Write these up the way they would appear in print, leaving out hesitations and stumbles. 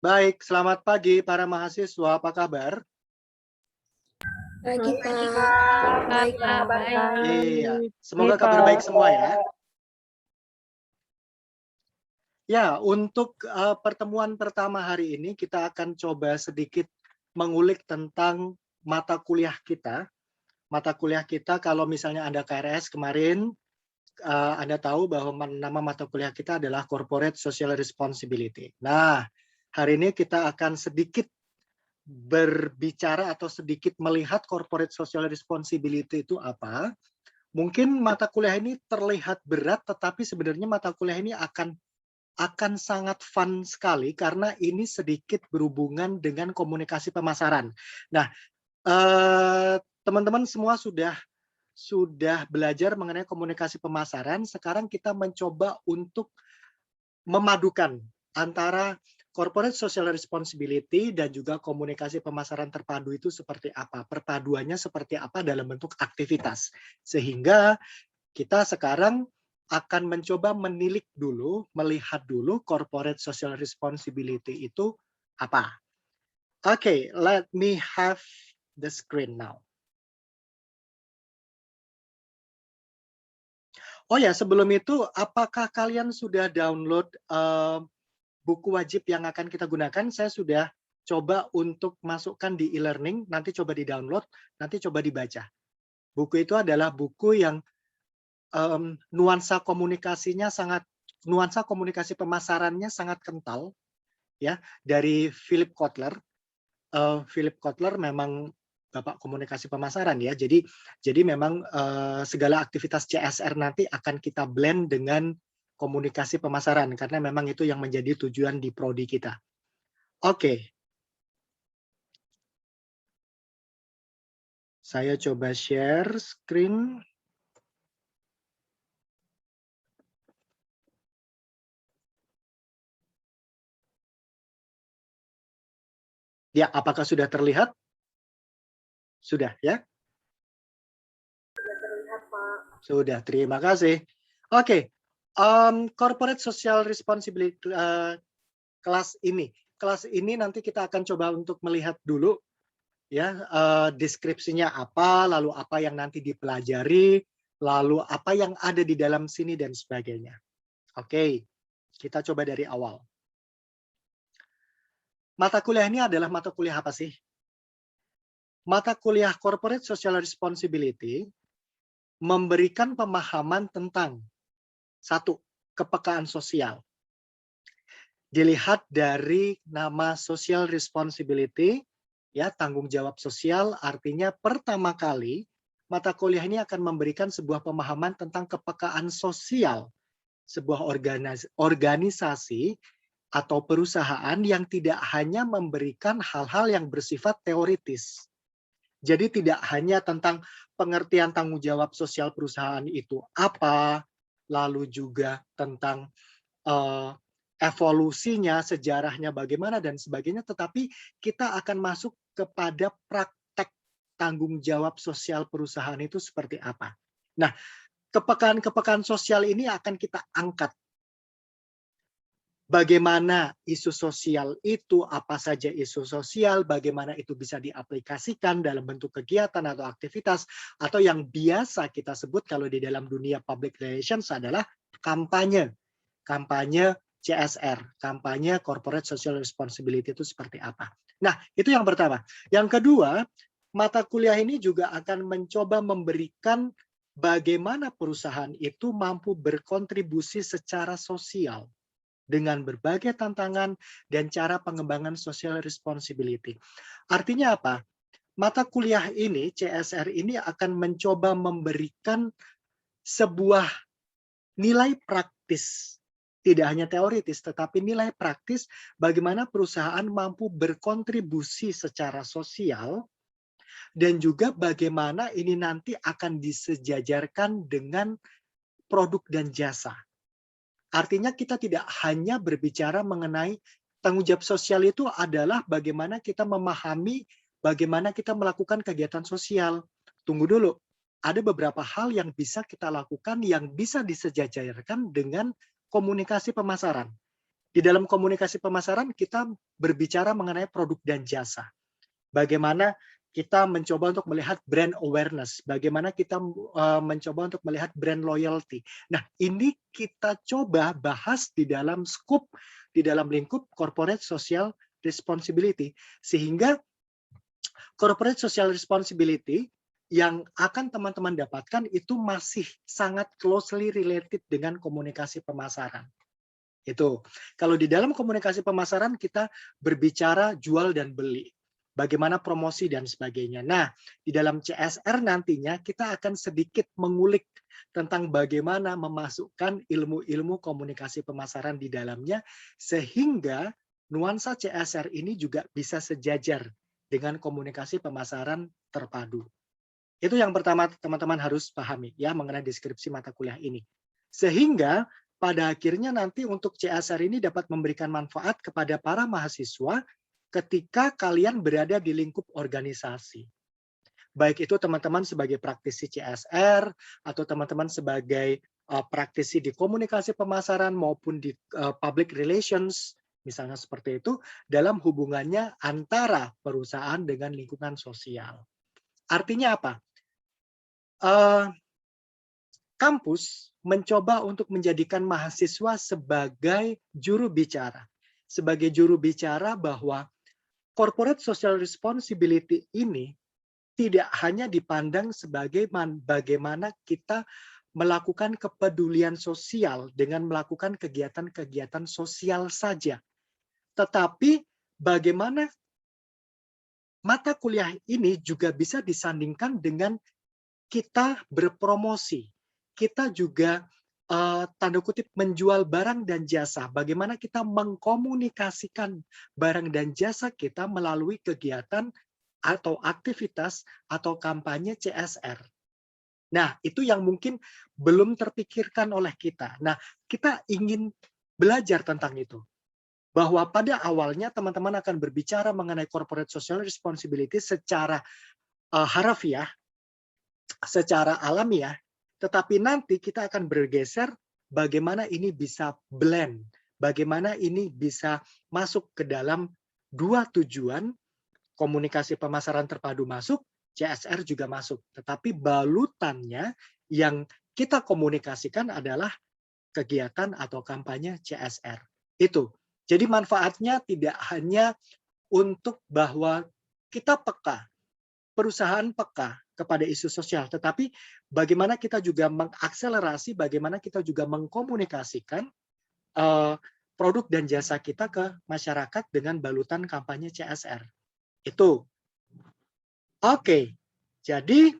Baik, selamat pagi para mahasiswa, apa kabar? Pagi, Pagi, Pak. Kak. Baik, Pak. Kabar Iya, baik. semoga kabar baik semua ya. Ya, untuk pertemuan pertama hari ini kita akan coba sedikit mengulik tentang mata kuliah kita. Mata kuliah kita kalau misalnya Anda KRS kemarin, Anda tahu bahwa nama mata kuliah kita adalah Corporate Social Responsibility. Nah, hari ini kita akan sedikit berbicara atau sedikit melihat corporate social responsibility itu apa. Mungkin mata kuliah ini terlihat berat, tetapi sebenarnya mata kuliah ini akan sangat fun sekali karena ini sedikit berhubungan dengan komunikasi pemasaran. Nah, teman-teman semua sudah belajar mengenai komunikasi pemasaran. Sekarang kita mencoba untuk memadukan antara corporate social responsibility dan juga komunikasi pemasaran terpadu itu seperti apa, perpaduannya seperti apa dalam bentuk aktivitas. Sehingga kita sekarang akan mencoba menilik dulu, melihat dulu corporate social responsibility itu apa. Oke, let me have the screen now. Oh ya, sebelum itu, apakah kalian sudah download buku wajib yang akan kita gunakan? Saya sudah coba untuk masukkan di e-learning, nanti coba di-download, nanti coba dibaca. Buku itu adalah buku yang nuansa komunikasi pemasarannya sangat kental, ya, dari Philip Kotler. Philip Kotler memang bapak komunikasi pemasaran ya. Jadi memang segala aktivitas CSR nanti akan kita blend dengan komunikasi pemasaran karena memang itu yang menjadi tujuan di prodi kita. Oke. Saya coba share screen. Ya, apakah sudah terlihat? Sudah ya? Sudah terlihat, Pak. Sudah, terima kasih. Oke, corporate social responsibility kelas ini nanti kita akan coba untuk melihat dulu ya deskripsinya apa, lalu apa yang nanti dipelajari, lalu apa yang ada di dalam sini dan sebagainya. Oke, kita coba dari awal. Mata kuliah ini adalah mata kuliah apa sih? Mata kuliah Corporate Social Responsibility memberikan pemahaman tentang satu, kepekaan sosial. Dilihat dari nama social responsibility, ya, tanggung jawab sosial, artinya pertama kali mata kuliah ini akan memberikan sebuah pemahaman tentang kepekaan sosial sebuah organisasi atau perusahaan yang tidak hanya memberikan hal-hal yang bersifat teoritis. Jadi tidak hanya tentang pengertian tanggung jawab sosial perusahaan itu apa, lalu juga tentang evolusinya, sejarahnya bagaimana dan sebagainya, tetapi kita akan masuk kepada praktek tanggung jawab sosial perusahaan itu seperti apa. Nah, kepekaan-kepekaan sosial ini akan kita angkat. Bagaimana isu sosial itu, apa saja isu sosial, bagaimana itu bisa diaplikasikan dalam bentuk kegiatan atau aktivitas, atau yang biasa kita sebut kalau di dalam dunia public relations adalah kampanye. Kampanye CSR, kampanye Corporate Social Responsibility itu seperti apa. Nah, itu yang pertama. Yang kedua, mata kuliah ini juga akan mencoba memberikan bagaimana perusahaan itu mampu berkontribusi secara sosial dengan berbagai tantangan dan cara pengembangan social responsibility. Artinya apa? Mata kuliah ini, CSR ini akan mencoba memberikan sebuah nilai praktis, tidak hanya teoritis, tetapi nilai praktis bagaimana perusahaan mampu berkontribusi secara sosial dan juga bagaimana ini nanti akan disejajarkan dengan produk dan jasa. Artinya kita tidak hanya berbicara mengenai tanggung jawab sosial itu adalah bagaimana kita memahami bagaimana kita melakukan kegiatan sosial. Tunggu dulu, ada beberapa hal yang bisa kita lakukan yang bisa disejajarkan dengan komunikasi pemasaran. Di dalam komunikasi pemasaran kita berbicara mengenai produk dan jasa. Bagaimana kita mencoba untuk melihat brand awareness, bagaimana kita mencoba untuk melihat brand loyalty. Nah, ini kita coba bahas di dalam skup, di dalam lingkup corporate social responsibility. Sehingga corporate social responsibility yang akan teman-teman dapatkan itu masih sangat closely related dengan komunikasi pemasaran. Itu. Kalau di dalam komunikasi pemasaran kita berbicara jual dan beli. Bagaimana promosi dan sebagainya. Nah, di dalam CSR nantinya kita akan sedikit mengulik tentang bagaimana memasukkan ilmu-ilmu komunikasi pemasaran di dalamnya sehingga nuansa CSR ini juga bisa sejajar dengan komunikasi pemasaran terpadu. Itu yang pertama teman-teman harus pahami ya mengenai deskripsi mata kuliah ini. Sehingga pada akhirnya nanti untuk CSR ini dapat memberikan manfaat kepada para mahasiswa ketika kalian berada di lingkup organisasi. Baik itu teman-teman sebagai praktisi CSR atau teman-teman sebagai praktisi di komunikasi pemasaran maupun di public relations, misalnya seperti itu, dalam hubungannya antara perusahaan dengan lingkungan sosial. Artinya apa? Kampus mencoba untuk menjadikan mahasiswa sebagai juru bicara. Sebagai juru bicara bahwa corporate social responsibility ini tidak hanya dipandang sebagai bagaimana kita melakukan kepedulian sosial dengan melakukan kegiatan-kegiatan sosial saja. Tetapi bagaimana mata kuliah ini juga bisa disandingkan dengan kita berpromosi. Kita juga tanda kutip menjual barang dan jasa. Bagaimana kita mengkomunikasikan barang dan jasa kita melalui kegiatan atau aktivitas atau kampanye CSR. Nah, itu yang mungkin belum terpikirkan oleh kita. Nah, kita ingin belajar tentang itu. Bahwa pada awalnya teman-teman akan berbicara mengenai corporate social responsibility secara harafiah, secara alamiah, tetapi nanti kita akan bergeser bagaimana ini bisa blend, bagaimana ini bisa masuk ke dalam dua tujuan, komunikasi pemasaran terpadu masuk, CSR juga masuk. Tetapi balutannya yang kita komunikasikan adalah kegiatan atau kampanye CSR. Itu. Jadi manfaatnya tidak hanya untuk bahwa kita peka, perusahaan peka kepada isu sosial, tetapi bagaimana kita juga mengakselerasi, bagaimana kita juga mengkomunikasikan produk dan jasa kita ke masyarakat dengan balutan kampanye CSR. Itu. Oke, jadi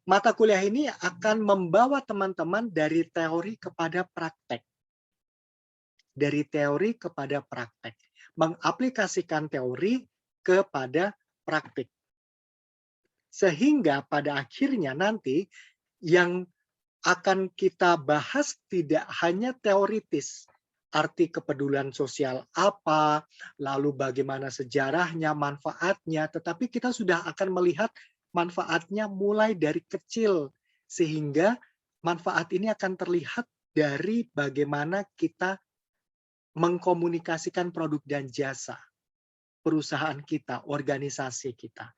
mata kuliah ini akan membawa teman-teman dari teori kepada praktek. Dari teori kepada praktek. Mengaplikasikan teori kepada praktik. Sehingga pada akhirnya nanti yang akan kita bahas tidak hanya teoritis, arti kepedulian sosial apa, lalu bagaimana sejarahnya, manfaatnya, tetapi kita sudah akan melihat manfaatnya mulai dari kecil, sehingga manfaat ini akan terlihat dari bagaimana kita mengkomunikasikan produk dan jasa perusahaan kita, organisasi kita.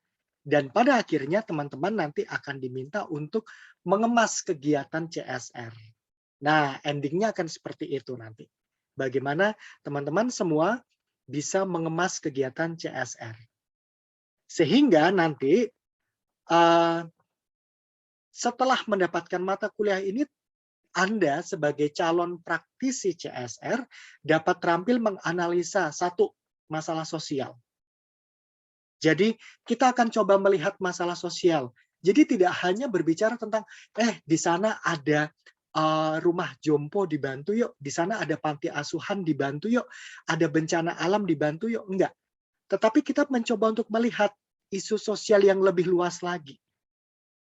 Dan pada akhirnya teman-teman nanti akan diminta untuk mengemas kegiatan CSR. Nah, endingnya akan seperti itu nanti. Bagaimana teman-teman semua bisa mengemas kegiatan CSR. Sehingga nanti setelah mendapatkan mata kuliah ini, Anda sebagai calon praktisi CSR dapat terampil menganalisa satu masalah sosial. Jadi kita akan coba melihat masalah sosial. Jadi tidak hanya berbicara tentang, di sana ada rumah jompo dibantu yuk, di sana ada panti asuhan dibantu yuk, ada bencana alam dibantu yuk, enggak. Tetapi kita mencoba untuk melihat isu sosial yang lebih luas lagi.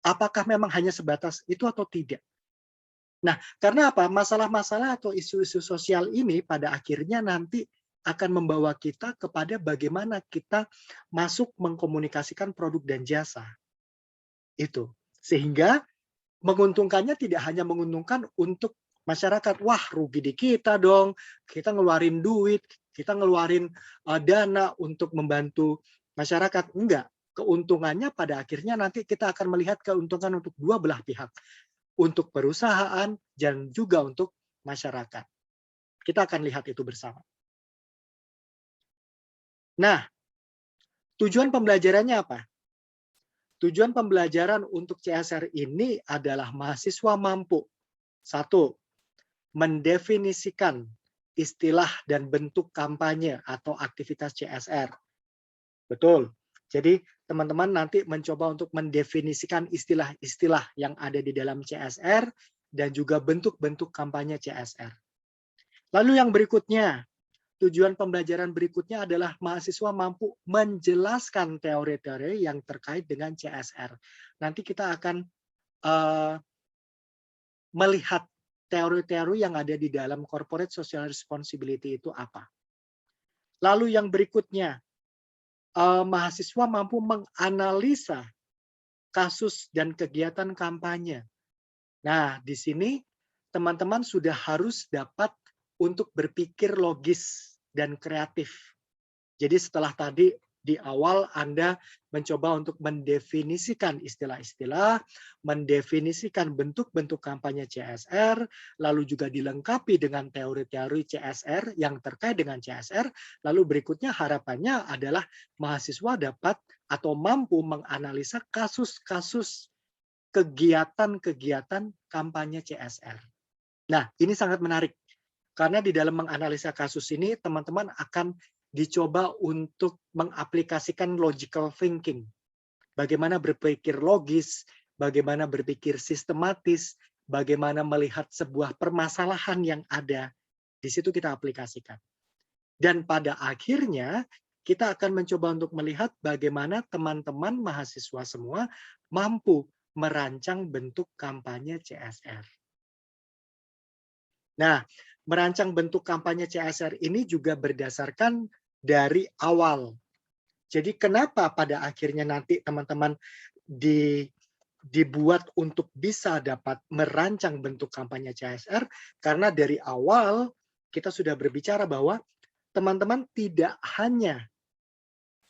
Apakah memang hanya sebatas itu atau tidak? Nah, karena apa? Masalah-masalah atau isu-isu sosial ini pada akhirnya nanti akan membawa kita kepada bagaimana kita masuk mengkomunikasikan produk dan jasa. Itu. Sehingga menguntungkannya tidak hanya menguntungkan untuk Masyarakat, wah rugi di kita dong, kita ngeluarin duit, kita ngeluarin dana untuk membantu masyarakat. Enggak, keuntungannya pada akhirnya nanti kita akan melihat keuntungan untuk dua belah pihak, untuk perusahaan dan juga untuk masyarakat. Kita akan lihat itu bersama. Nah, tujuan pembelajarannya apa? Tujuan pembelajaran untuk CSR ini adalah mahasiswa mampu, satu, mendefinisikan istilah dan bentuk kampanye atau aktivitas CSR. Betul. Jadi teman-teman nanti mencoba untuk mendefinisikan istilah-istilah yang ada di dalam CSR dan juga bentuk-bentuk kampanye CSR. Lalu yang berikutnya, tujuan pembelajaran berikutnya adalah mahasiswa mampu menjelaskan teori-teori yang terkait dengan CSR. Nanti kita akan melihat teori-teori yang ada di dalam corporate social responsibility itu apa. Lalu yang berikutnya, mahasiswa mampu menganalisa kasus dan kegiatan kampanye. Nah, di sini teman-teman sudah harus dapat untuk berpikir logis dan kreatif. Jadi setelah tadi di awal Anda mencoba untuk mendefinisikan istilah-istilah, mendefinisikan bentuk-bentuk kampanye CSR, lalu juga dilengkapi dengan teori-teori CSR yang terkait dengan CSR, lalu berikutnya harapannya adalah mahasiswa dapat atau mampu menganalisa kasus-kasus kegiatan-kegiatan kampanye CSR. Nah, ini sangat menarik. Karena di dalam menganalisa kasus ini, teman-teman akan dicoba untuk mengaplikasikan logical thinking. Bagaimana berpikir logis, bagaimana berpikir sistematis, bagaimana melihat sebuah permasalahan yang ada. Di situ kita aplikasikan. Dan pada akhirnya, kita akan mencoba untuk melihat bagaimana teman-teman mahasiswa semua mampu merancang bentuk kampanye CSR. Nah, merancang bentuk kampanye CSR ini juga berdasarkan dari awal. Jadi kenapa pada akhirnya nanti teman-teman dibuat untuk bisa dapat merancang bentuk kampanye CSR? Karena dari awal kita sudah berbicara bahwa teman-teman tidak hanya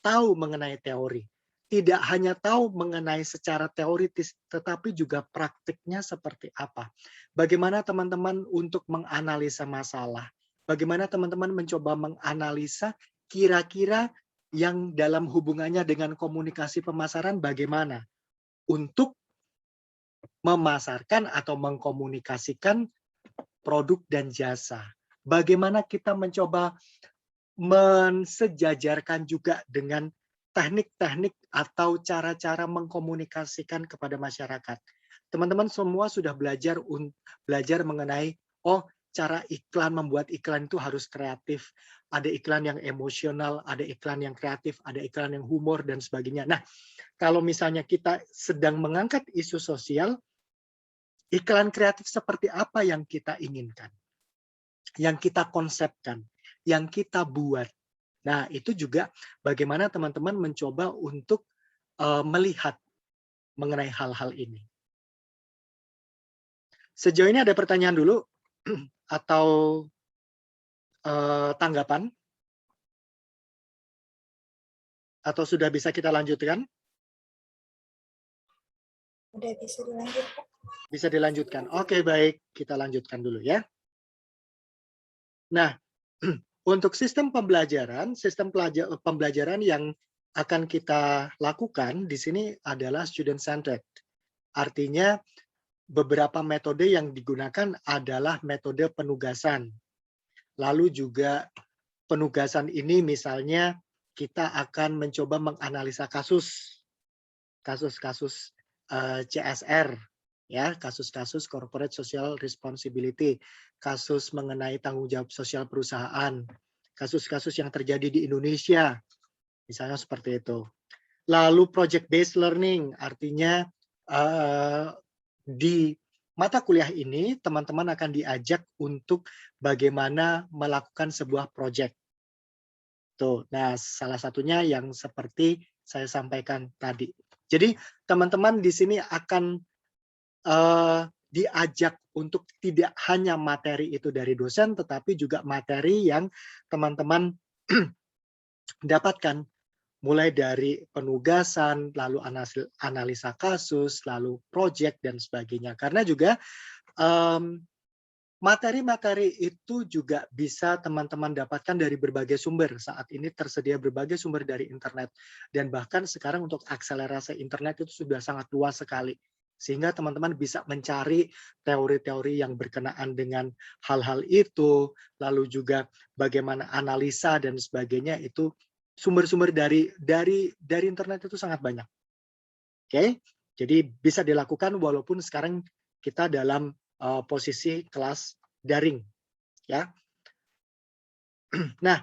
tahu mengenai teori, tidak hanya tahu mengenai secara teoritis, tetapi juga praktiknya seperti apa. Bagaimana teman-teman untuk menganalisa masalah, bagaimana teman-teman mencoba menganalisa kira-kira yang dalam hubungannya dengan komunikasi pemasaran bagaimana untuk memasarkan atau mengkomunikasikan produk dan jasa. Bagaimana kita mencoba mensejajarkan juga dengan teknik-teknik atau cara-cara mengkomunikasikan kepada masyarakat. Teman-teman semua sudah belajar mengenai cara iklan, membuat iklan itu harus kreatif. Ada iklan yang emosional, ada iklan yang kreatif, ada iklan yang humor dan sebagainya. Nah, kalau misalnya kita sedang mengangkat isu sosial, iklan kreatif seperti apa yang kita inginkan, yang kita konsepkan, yang kita buat. Nah, itu juga bagaimana teman-teman mencoba untuk melihat mengenai hal-hal ini. Sejauh ini ada pertanyaan dulu atau tanggapan? Atau sudah bisa kita lanjutkan? Udah bisa dilanjutkan. Bisa dilanjutkan. Oke, baik. Kita lanjutkan dulu ya. Nah, untuk sistem pembelajaran yang akan kita lakukan di sini adalah student centered. Artinya beberapa metode yang digunakan adalah metode penugasan. Lalu juga penugasan ini misalnya kita akan mencoba menganalisa kasus CSR, ya, kasus-kasus corporate social responsibility, kasus mengenai tanggung jawab sosial perusahaan, kasus-kasus yang terjadi di Indonesia, misalnya seperti itu. Lalu project based learning, artinya di mata kuliah ini teman-teman akan diajak untuk bagaimana melakukan sebuah project. Tuh, nah salah satunya yang seperti saya sampaikan tadi. Jadi teman-teman di sini akan diajak untuk tidak hanya materi itu dari dosen, tetapi juga materi yang teman-teman dapatkan, mulai dari penugasan, lalu analisa kasus, lalu project, dan sebagainya. Karena juga materi-materi itu juga bisa teman-teman dapatkan dari berbagai sumber. Saat ini tersedia berbagai sumber dari internet. Dan bahkan sekarang untuk akselerasi internet itu sudah sangat luas sekali. Sehingga teman-teman bisa mencari teori-teori yang berkenaan dengan hal-hal itu, lalu juga bagaimana analisa dan sebagainya, itu sumber-sumber dari internet itu sangat banyak. Oke, jadi bisa dilakukan walaupun sekarang kita dalam posisi kelas daring, ya. Nah,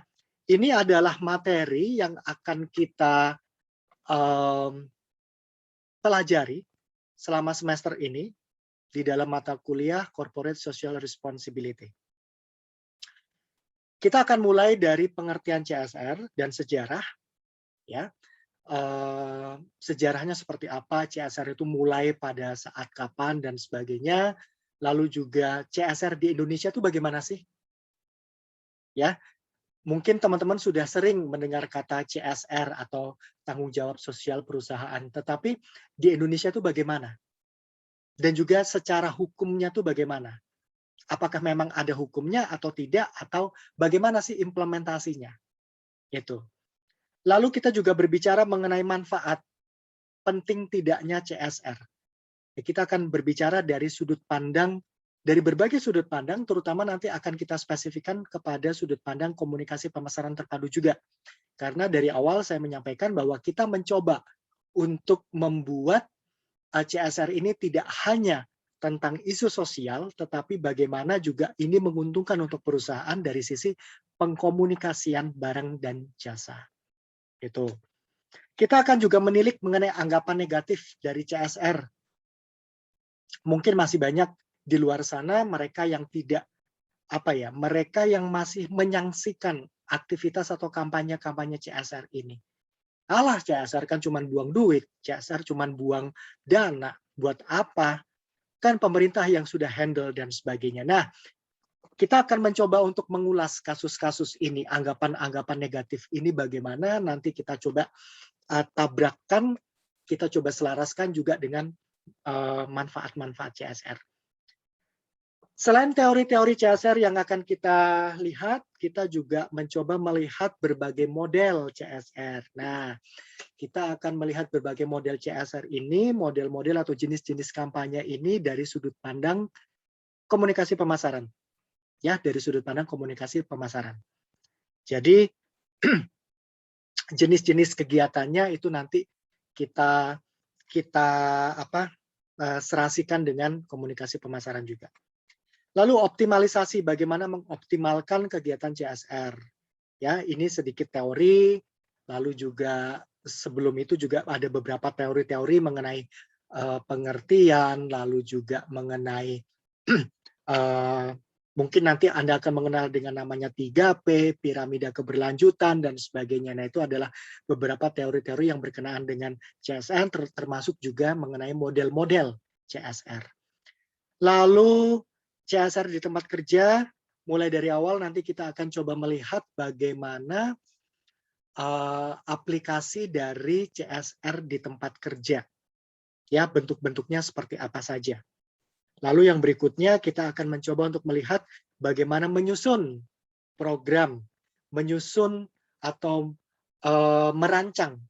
ini adalah materi yang akan kita pelajari selama semester ini di dalam mata kuliah Corporate Social Responsibility. Kita akan mulai dari pengertian CSR dan sejarah, ya. Sejarahnya seperti apa, CSR itu mulai pada saat kapan dan sebagainya. Lalu juga CSR di Indonesia itu bagaimana sih? Ya, mungkin teman-teman sudah sering mendengar kata CSR atau tanggung jawab sosial perusahaan, tetapi di Indonesia itu bagaimana? Dan juga secara hukumnya itu bagaimana? Apakah memang ada hukumnya atau tidak, atau bagaimana sih implementasinya? Itu. Lalu kita juga berbicara mengenai manfaat, penting tidaknya CSR. Kita akan berbicara dari sudut pandang, dari berbagai sudut pandang, terutama nanti akan kita spesifikkan kepada sudut pandang komunikasi pemasaran terpadu juga. Karena dari awal saya menyampaikan bahwa kita mencoba untuk membuat CSR ini tidak hanya tentang isu sosial, tetapi bagaimana juga ini menguntungkan untuk perusahaan dari sisi pengkomunikasian barang dan jasa. Itu. Kita akan juga menilik mengenai anggapan negatif dari CSR. Mungkin masih banyak di luar sana mereka yang tidak, mereka yang masih menyaksikan aktivitas atau kampanye-kampanye CSR ini. Alah, CSR kan cuma buang duit, CSR cuma buang dana, buat apa? Kan pemerintah yang sudah handle dan sebagainya. Nah, kita akan mencoba untuk mengulas kasus-kasus ini, anggapan-anggapan negatif ini bagaimana, nanti kita coba tabrakkan, kita coba selaraskan juga dengan manfaat-manfaat CSR. Selain teori-teori CSR yang akan kita lihat, kita juga mencoba melihat berbagai model CSR. Nah, kita akan melihat berbagai model CSR ini, model-model atau jenis-jenis kampanye ini dari sudut pandang komunikasi pemasaran. Ya, dari sudut pandang komunikasi pemasaran. Jadi, jenis-jenis kegiatannya itu nanti kita serasikan dengan komunikasi pemasaran juga. Lalu optimalisasi, bagaimana mengoptimalkan kegiatan CSR. Ya, ini sedikit teori, lalu juga sebelum itu juga ada beberapa teori-teori mengenai pengertian, lalu juga mengenai mungkin nanti Anda akan mengenal dengan namanya 3P, piramida keberlanjutan, dan sebagainya. Nah, itu adalah beberapa teori-teori yang berkenaan dengan CSR, termasuk juga mengenai model-model CSR. Lalu, CSR di tempat kerja, mulai dari awal nanti kita akan coba melihat bagaimana aplikasi dari CSR di tempat kerja. Ya, bentuk-bentuknya seperti apa saja. Lalu yang berikutnya kita akan mencoba untuk melihat bagaimana menyusun program, menyusun atau merancang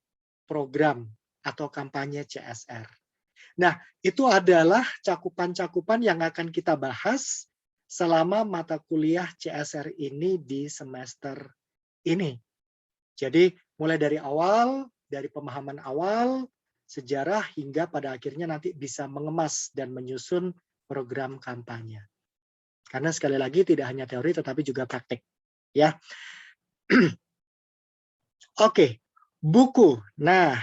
program atau kampanye CSR. Nah, itu adalah cakupan-cakupan yang akan kita bahas selama mata kuliah CSR ini di semester ini. Jadi, mulai dari awal, dari pemahaman awal, sejarah, hingga pada akhirnya nanti bisa mengemas dan menyusun program kampanye. Karena sekali lagi tidak hanya teori tetapi juga praktik, ya. Oke, buku. Nah,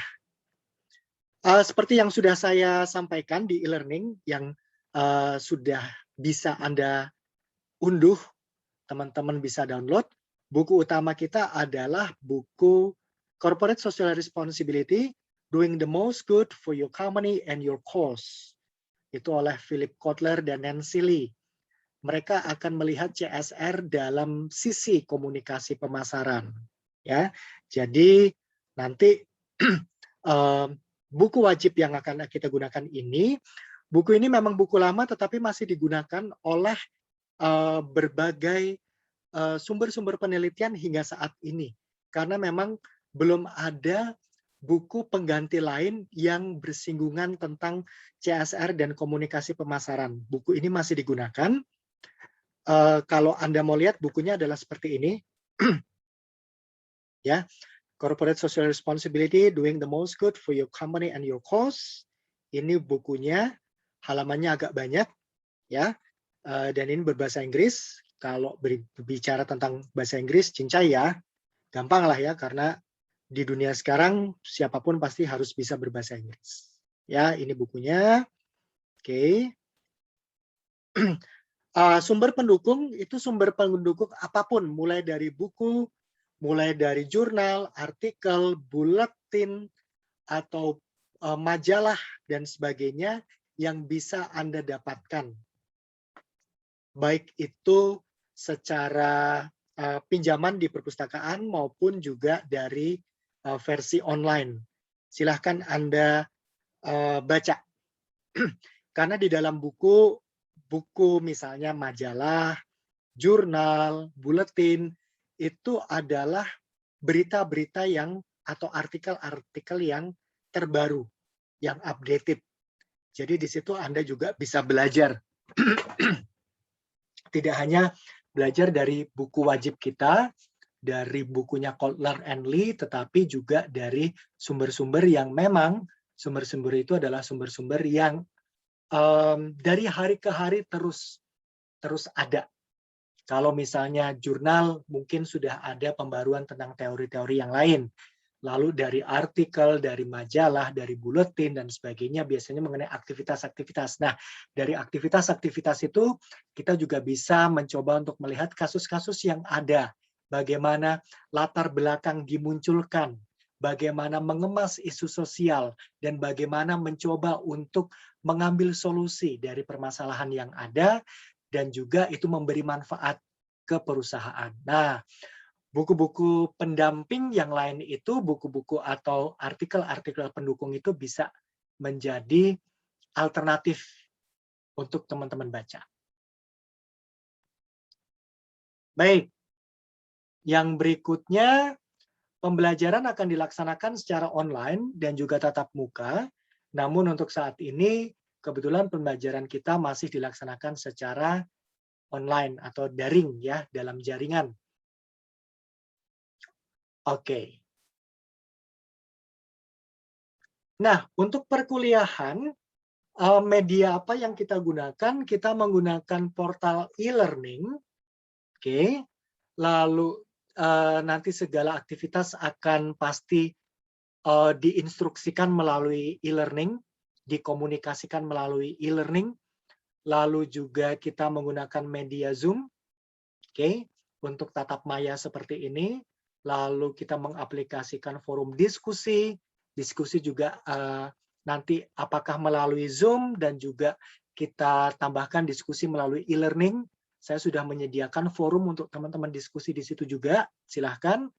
seperti yang sudah saya sampaikan di e-learning yang sudah bisa Anda unduh, teman-teman bisa download. Buku utama kita adalah buku Corporate Social Responsibility, Doing the Most Good for Your Company and Your Cause. itu oleh Philip Kotler dan Nancy Lee. Mereka akan melihat CSR dalam sisi komunikasi pemasaran. Ya, jadi nanti buku wajib yang akan kita gunakan ini, buku ini memang buku lama tetapi masih digunakan oleh berbagai sumber-sumber penelitian hingga saat ini. Karena memang belum ada buku pengganti lain yang bersinggungan tentang CSR dan komunikasi pemasaran. Buku ini masih digunakan. Kalau Anda mau lihat bukunya adalah seperti ini. Ya, Corporate Social Responsibility, Doing the Most Good for Your Company and Your Cause. Ini bukunya, halamannya agak banyak, ya. Dan ini berbahasa Inggris. Kalau berbicara tentang bahasa Inggris, cincai ya, gampang lah ya, karena di dunia sekarang siapapun pasti harus bisa berbahasa Inggris. Ya, ini bukunya. Oke. Sumber pendukung itu sumber pendukung apapun, mulai dari buku, mulai dari jurnal, artikel, buletin, atau majalah dan sebagainya yang bisa Anda dapatkan. Baik itu secara pinjaman di perpustakaan maupun juga dari versi online. Silahkan Anda baca. Karena di dalam buku misalnya majalah, jurnal, buletin, itu adalah berita-berita yang atau artikel-artikel yang terbaru, yang updated. Jadi di situ Anda juga bisa belajar. Tidak hanya belajar dari buku wajib kita, dari bukunya Kotler and Lee, tetapi juga dari sumber-sumber yang memang sumber-sumber itu adalah sumber-sumber yang dari hari ke hari terus ada. Kalau misalnya jurnal mungkin sudah ada pembaruan tentang teori-teori yang lain. Lalu dari artikel, dari majalah, dari buletin dan sebagainya biasanya mengenai aktivitas-aktivitas. Nah, dari aktivitas-aktivitas itu kita juga bisa mencoba untuk melihat kasus-kasus yang ada. Bagaimana latar belakang dimunculkan, bagaimana mengemas isu sosial, dan bagaimana mencoba untuk mengambil solusi dari permasalahan yang ada, dan juga itu memberi manfaat ke perusahaan. Nah, buku-buku pendamping yang lain itu, buku-buku atau artikel-artikel pendukung itu bisa menjadi alternatif untuk teman-teman baca. Baik, yang berikutnya, pembelajaran akan dilaksanakan secara online dan juga tatap muka. Namun untuk saat ini, kebetulan pembelajaran kita masih dilaksanakan secara online atau daring ya, dalam jaringan. Oke. Nah, untuk perkuliahan, media apa yang kita gunakan? Kita menggunakan portal e-learning. Oke. Lalu nanti segala aktivitas akan pasti diinstruksikan melalui e-learning, dikomunikasikan melalui e-learning. Lalu juga kita menggunakan media Zoom, oke, untuk tatap maya seperti ini. Lalu kita mengaplikasikan forum diskusi. Diskusi juga nanti apakah melalui Zoom dan juga kita tambahkan diskusi melalui e-learning. Saya sudah menyediakan forum untuk teman-teman diskusi di situ juga, silahkan.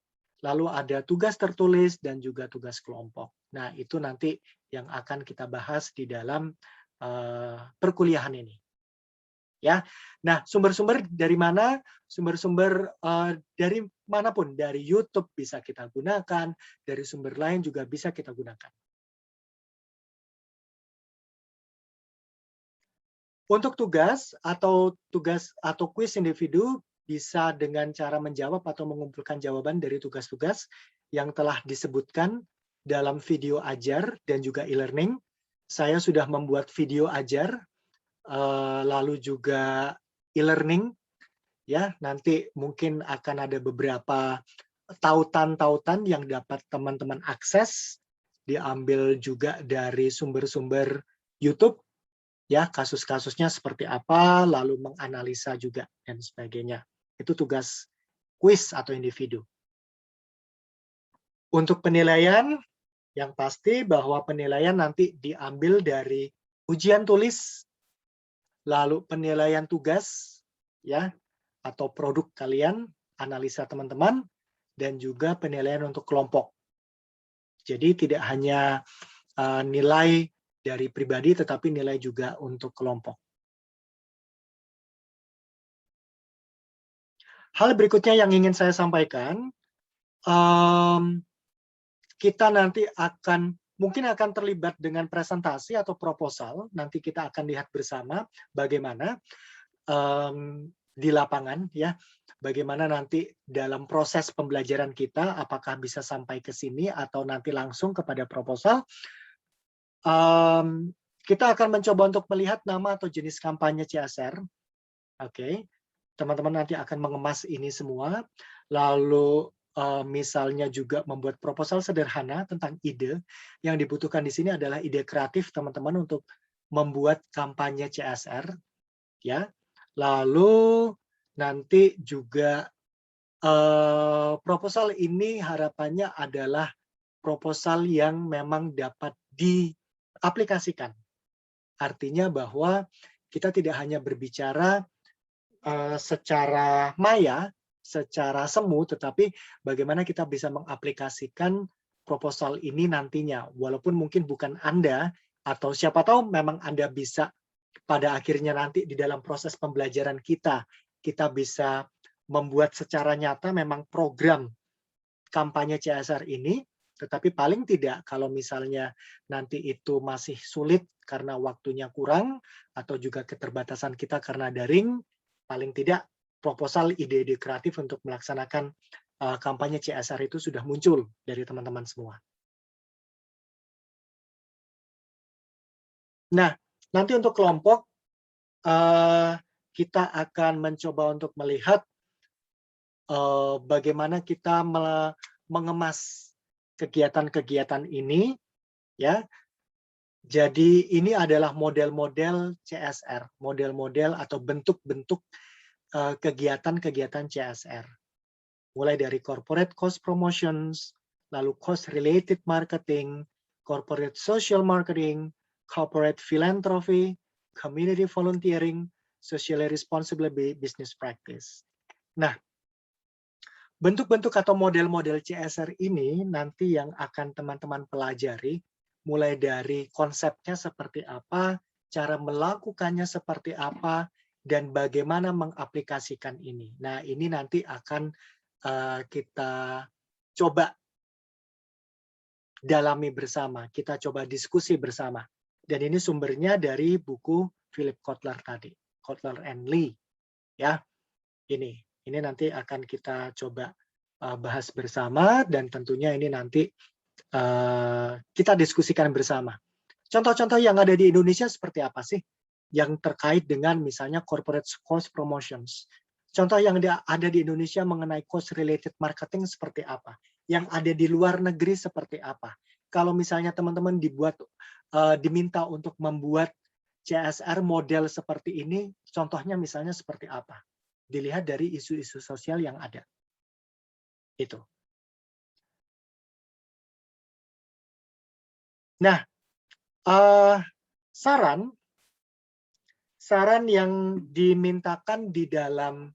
Lalu ada tugas tertulis dan juga tugas kelompok. Nah, itu nanti yang akan kita bahas di dalam perkuliahan ini. Ya, nah sumber-sumber dari mana? Sumber-sumber dari manapun, dari YouTube bisa kita gunakan, dari sumber lain juga bisa kita gunakan. Untuk tugas atau kuis individu bisa dengan cara menjawab atau mengumpulkan jawaban dari tugas-tugas yang telah disebutkan dalam video ajar dan juga e-learning. Saya sudah membuat video ajar, lalu juga e-learning. Ya, nanti mungkin akan ada beberapa tautan-tautan yang dapat teman-teman akses, diambil juga dari sumber-sumber YouTube. Ya, kasus-kasusnya seperti apa, lalu menganalisa juga dan sebagainya. Itu tugas kuis atau individu. Untuk penilaian, yang pasti bahwa penilaian nanti diambil dari ujian tulis, lalu penilaian tugas, ya, atau produk kalian, analisa teman-teman, dan juga penilaian untuk kelompok. Jadi tidak hanya nilai dari pribadi, tetapi nilai juga untuk kelompok. Hal berikutnya yang ingin saya sampaikan, kita nanti mungkin akan terlibat dengan presentasi atau proposal. Nanti kita akan lihat bersama bagaimana di lapangan, ya, bagaimana nanti dalam proses pembelajaran kita, apakah bisa sampai ke sini atau nanti langsung kepada proposal. Kita akan mencoba untuk melihat nama atau jenis kampanye CSR. Oke, teman-teman nanti akan mengemas ini semua, lalu misalnya juga membuat proposal sederhana tentang ide. Yang dibutuhkan di sini adalah ide kreatif teman-teman untuk membuat kampanye CSR, ya. Lalu nanti juga proposal ini harapannya adalah proposal yang memang dapat diaplikasikan. Artinya bahwa kita tidak hanya berbicara secara maya, secara semu, tetapi bagaimana kita bisa mengaplikasikan proposal ini nantinya. Walaupun mungkin bukan Anda, atau siapa tahu memang Anda bisa pada akhirnya nanti di dalam proses pembelajaran kita bisa membuat secara nyata memang program kampanye CSR ini, tetapi paling tidak kalau misalnya nanti itu masih sulit karena waktunya kurang, atau juga keterbatasan kita karena daring, paling tidak proposal ide-ide kreatif untuk melaksanakan kampanye CSR itu sudah muncul dari teman-teman semua. Nah, nanti untuk kelompok, kita akan mencoba untuk melihat bagaimana kita mengemas kegiatan-kegiatan ini, ya. Jadi ini adalah model-model CSR, model-model atau bentuk-bentuk kegiatan-kegiatan CSR. Mulai dari corporate cost promotions, lalu cost related marketing, corporate social marketing, corporate philanthropy, community volunteering, socially responsible business practice. Nah, bentuk-bentuk atau model-model CSR ini nanti yang akan teman-teman pelajari, mulai dari konsepnya seperti apa, cara melakukannya seperti apa, dan bagaimana mengaplikasikan ini. Nah, ini nanti akan kita coba dalami bersama, kita coba diskusi bersama. Dan ini sumbernya dari buku Philip Kotler tadi, Kotler and Lee. Ya, ini nanti akan kita coba bahas bersama, dan tentunya ini nanti kita diskusikan bersama. Contoh-contoh yang ada di Indonesia seperti apa sih? Yang terkait dengan misalnya corporate cost promotions. Contoh yang ada di Indonesia mengenai cost related marketing seperti apa? Yang ada di luar negeri seperti apa? Kalau misalnya teman-teman diminta untuk membuat CSR model seperti ini, contohnya misalnya seperti apa? Dilihat dari isu-isu sosial yang ada. Itu. Nah, saran yang dimintakan di dalam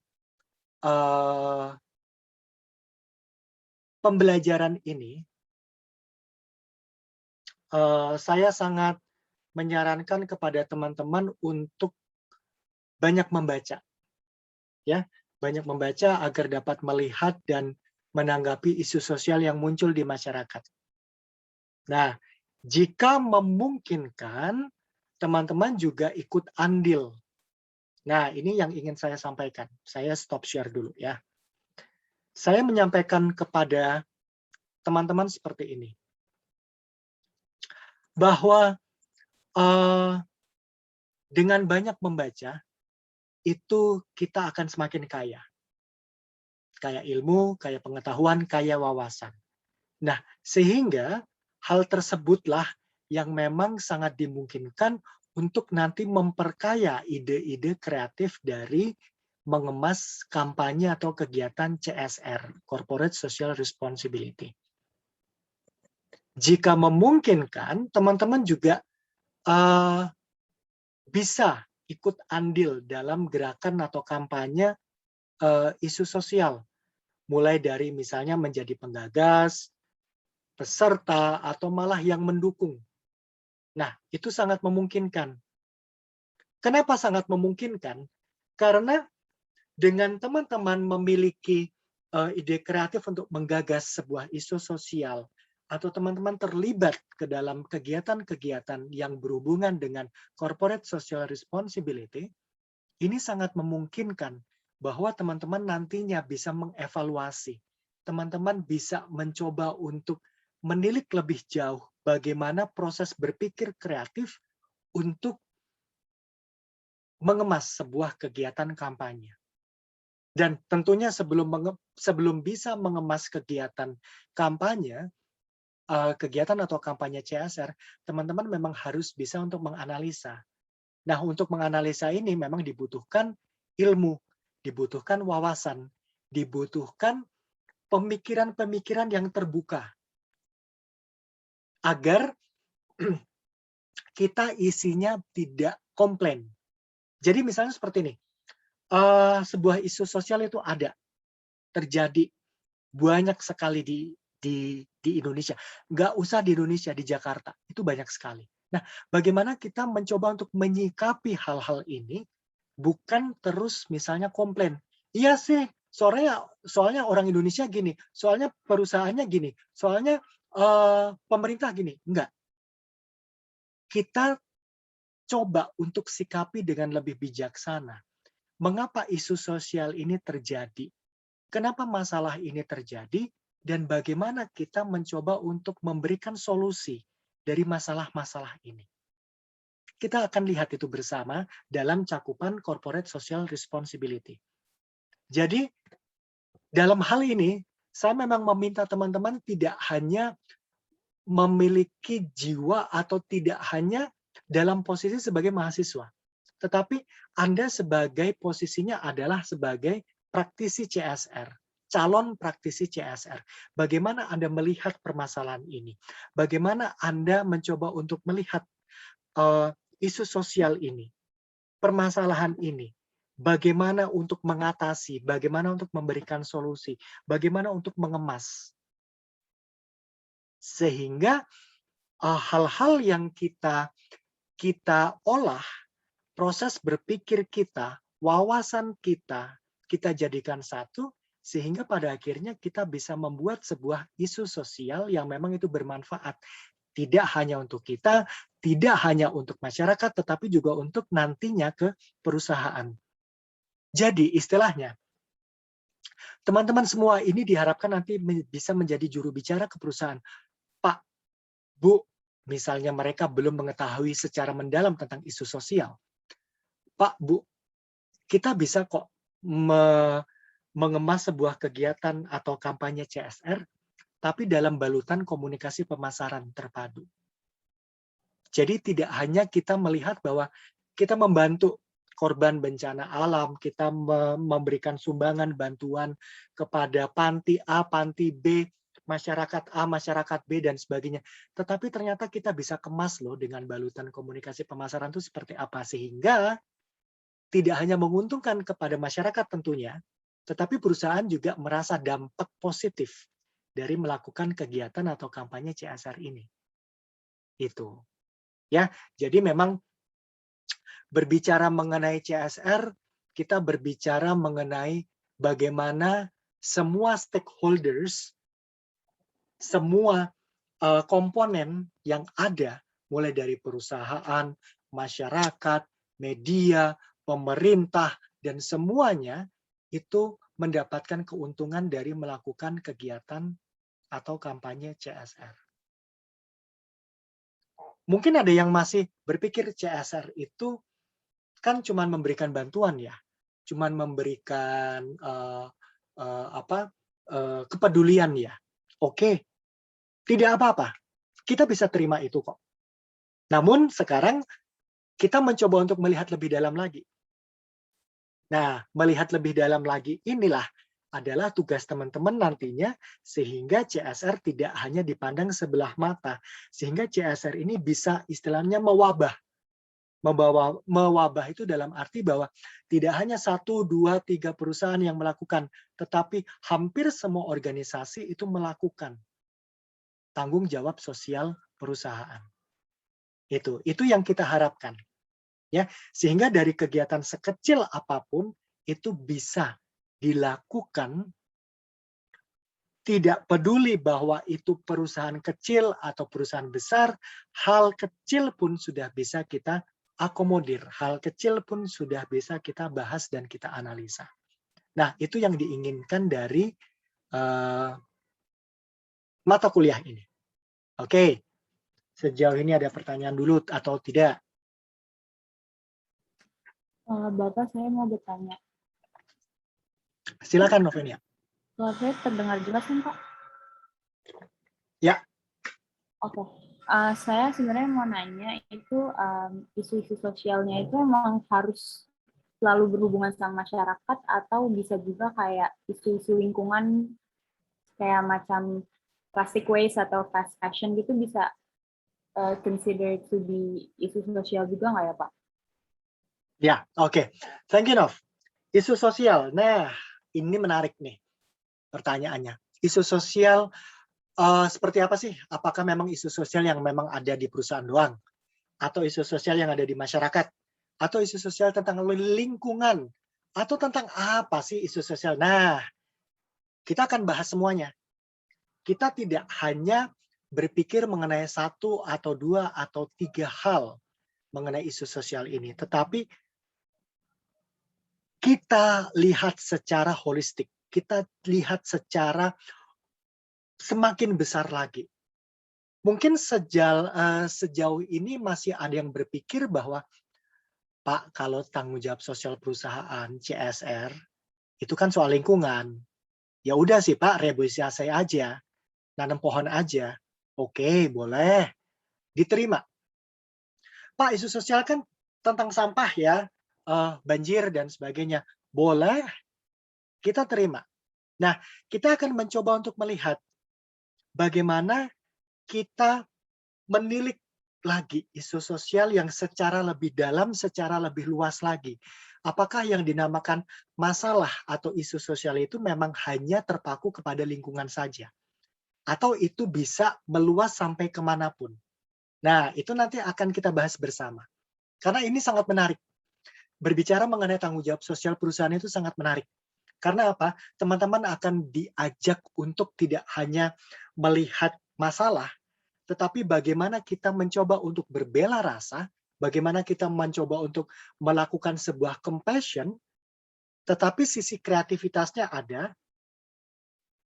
pembelajaran ini, saya sangat menyarankan kepada teman-teman untuk banyak membaca, ya, banyak membaca agar dapat melihat dan menanggapi isu sosial yang muncul di masyarakat. Nah, jika memungkinkan, teman-teman juga ikut andil. Nah, ini yang ingin saya sampaikan. Saya stop share dulu ya. Saya menyampaikan kepada teman-teman seperti ini. Bahwa dengan banyak membaca, itu kita akan semakin kaya. Kaya ilmu, kaya pengetahuan, kaya wawasan. Nah, sehingga hal tersebutlah yang memang sangat dimungkinkan untuk nanti memperkaya ide-ide kreatif dari mengemas kampanye atau kegiatan CSR, Corporate Social Responsibility. Jika memungkinkan, teman-teman juga bisa ikut andil dalam gerakan atau kampanye isu sosial, mulai dari misalnya menjadi penggagas, peserta, atau malah yang mendukung. Nah, itu sangat memungkinkan. Kenapa sangat memungkinkan? Karena dengan teman-teman memiliki ide kreatif untuk menggagas sebuah isu sosial, atau teman-teman terlibat ke dalam kegiatan-kegiatan yang berhubungan dengan corporate social responsibility, ini sangat memungkinkan bahwa teman-teman nantinya bisa mengevaluasi. Teman-teman bisa mencoba untuk menilik lebih jauh bagaimana proses berpikir kreatif untuk mengemas sebuah kegiatan kampanye. Dan tentunya sebelum bisa mengemas kegiatan kampanye, kegiatan atau kampanye CSR, teman-teman memang harus bisa untuk menganalisa. Nah, untuk menganalisa ini memang dibutuhkan ilmu, dibutuhkan wawasan, dibutuhkan pemikiran-pemikiran yang terbuka, agar kita isinya tidak komplain. Jadi misalnya seperti ini, sebuah isu sosial itu ada, terjadi banyak sekali di Indonesia. Nggak usah di Indonesia, di Jakarta, itu banyak sekali. Nah, bagaimana kita mencoba untuk menyikapi hal-hal ini, bukan terus misalnya komplain. Iya sih, soalnya orang Indonesia gini, soalnya perusahaannya gini, soalnya pemerintah gini. Enggak. Kita coba untuk sikapi dengan lebih bijaksana. Mengapa isu sosial ini terjadi? Kenapa masalah ini terjadi? Dan bagaimana kita mencoba untuk memberikan solusi dari masalah-masalah ini. Kita akan lihat itu bersama dalam cakupan corporate social responsibility. Jadi, dalam hal ini, saya memang meminta teman-teman tidak hanya memiliki jiwa atau tidak hanya dalam posisi sebagai mahasiswa, tetapi Anda sebagai posisinya adalah sebagai praktisi CSR, calon praktisi CSR. Bagaimana Anda melihat permasalahan ini? Bagaimana Anda mencoba untuk melihat isu sosial ini, permasalahan ini? Bagaimana untuk mengatasi, bagaimana untuk memberikan solusi, bagaimana untuk mengemas. Sehingga hal-hal yang kita olah, proses berpikir kita, wawasan kita jadikan satu, sehingga pada akhirnya kita bisa membuat sebuah isu sosial yang memang itu bermanfaat. Tidak hanya untuk kita, tidak hanya untuk masyarakat, tetapi juga untuk nantinya ke perusahaan. Jadi istilahnya, teman-teman semua ini diharapkan nanti bisa menjadi juru bicara ke perusahaan. Pak, Bu, misalnya mereka belum mengetahui secara mendalam tentang isu sosial. Pak, Bu, kita bisa kok mengemas sebuah kegiatan atau kampanye CSR, tapi dalam balutan komunikasi pemasaran terpadu. Jadi tidak hanya kita melihat bahwa kita membantu korban bencana alam, kita memberikan sumbangan bantuan kepada panti A, panti B, masyarakat A, masyarakat B, dan sebagainya. Tetapi ternyata kita bisa kemas loh dengan balutan komunikasi pemasaran itu seperti apa. Sehingga tidak hanya menguntungkan kepada masyarakat tentunya, tetapi perusahaan juga merasa dampak positif dari melakukan kegiatan atau kampanye CSR ini. Itu. Ya, jadi memang berbicara mengenai CSR, kita berbicara mengenai bagaimana semua stakeholders, semua komponen yang ada, mulai dari perusahaan, masyarakat, media, pemerintah, dan semuanya itu mendapatkan keuntungan dari melakukan kegiatan atau kampanye CSR. Mungkin ada yang masih berpikir CSR itu kan cuma memberikan bantuan ya, cuma memberikan kepedulian ya. Oke, tidak apa-apa, kita bisa terima itu kok. Namun sekarang kita mencoba untuk melihat lebih dalam lagi. Nah, melihat lebih dalam lagi inilah adalah tugas teman-teman nantinya, sehingga CSR tidak hanya dipandang sebelah mata, sehingga CSR ini bisa istilahnya mewabah Mewabah itu dalam arti bahwa tidak hanya 1, 2, 3 perusahaan yang melakukan, tetapi hampir semua organisasi itu melakukan tanggung jawab sosial perusahaan. Itu yang kita harapkan. Ya, sehingga dari kegiatan sekecil apapun itu bisa dilakukan, tidak peduli bahwa itu perusahaan kecil atau perusahaan besar, hal kecil pun sudah bisa kita akomodir, hal kecil pun sudah bisa kita bahas dan kita analisa. Nah, itu yang diinginkan dari mata kuliah ini. Oke, sejauh ini ada pertanyaan dulu atau tidak? Bapak, saya mau bertanya. Silakan, Novenia. Kalau saya terdengar jelas kan, Pak? Ya. Oke. Saya sebenarnya mau nanya, itu isu-isu sosialnya itu emang harus selalu berhubungan sama masyarakat atau bisa juga kayak isu-isu lingkungan kayak macam plastic waste atau fast fashion gitu bisa consider to be isu sosial juga nggak ya, Pak? Ya, oke. Thank you, Nov. Isu sosial. Nah, ini menarik nih pertanyaannya. Isu sosial seperti apa sih? Apakah memang isu sosial yang memang ada di perusahaan doang? Atau isu sosial yang ada di masyarakat? Atau isu sosial tentang lingkungan? Atau tentang apa sih isu sosial? Nah, kita akan bahas semuanya. Kita tidak hanya berpikir mengenai 1 atau 2 atau 3 hal mengenai isu sosial ini, tetapi kita lihat secara holistik, kita lihat secara semakin besar lagi. Mungkin sejauh ini masih ada yang berpikir bahwa, Pak, kalau tanggung jawab sosial perusahaan, CSR, itu kan soal lingkungan. Ya udah sih Pak, reboisasi aja, nanam pohon aja. Oke, boleh, diterima. Pak, isu sosial kan tentang sampah ya, banjir dan sebagainya. Boleh, kita terima. Nah, kita akan mencoba untuk melihat bagaimana kita menilik lagi isu sosial yang secara lebih dalam, secara lebih luas lagi. Apakah yang dinamakan masalah atau isu sosial itu memang hanya terpaku kepada lingkungan saja? Atau itu bisa meluas sampai kemanapun? Nah, itu nanti akan kita bahas bersama. Karena ini sangat menarik. Berbicara mengenai tanggung jawab sosial perusahaan itu sangat menarik. Karena apa? Teman-teman akan diajak untuk tidak hanya melihat masalah, tetapi bagaimana kita mencoba untuk berbela rasa, bagaimana kita mencoba untuk melakukan sebuah compassion, tetapi sisi kreativitasnya ada,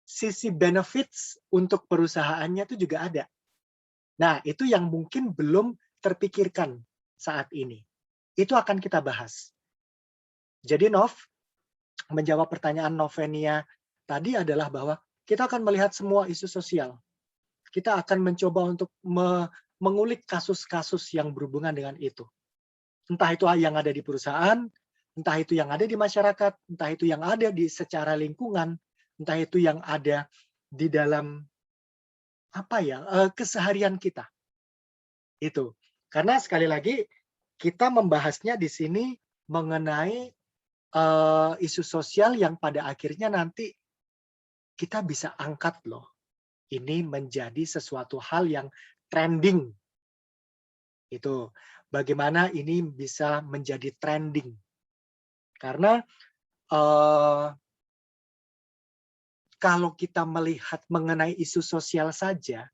sisi benefits untuk perusahaannya itu juga ada. Nah, itu yang mungkin belum terpikirkan saat ini. Itu akan kita bahas. Jadi, Nov, menjawab pertanyaan Novenia tadi adalah bahwa kita akan melihat semua isu sosial. Kita akan mencoba untuk mengulik kasus-kasus yang berhubungan dengan itu. Entah itu yang ada di perusahaan, entah itu yang ada di masyarakat, entah itu yang ada di secara lingkungan, entah itu yang ada di dalam keseharian kita. Itu. Karena sekali lagi kita membahasnya di sini mengenai isu sosial yang pada akhirnya nanti kita bisa angkat loh. Ini menjadi sesuatu hal yang trending. Itu. Bagaimana ini bisa menjadi trending. Karena kalau kita melihat mengenai isu sosial saja,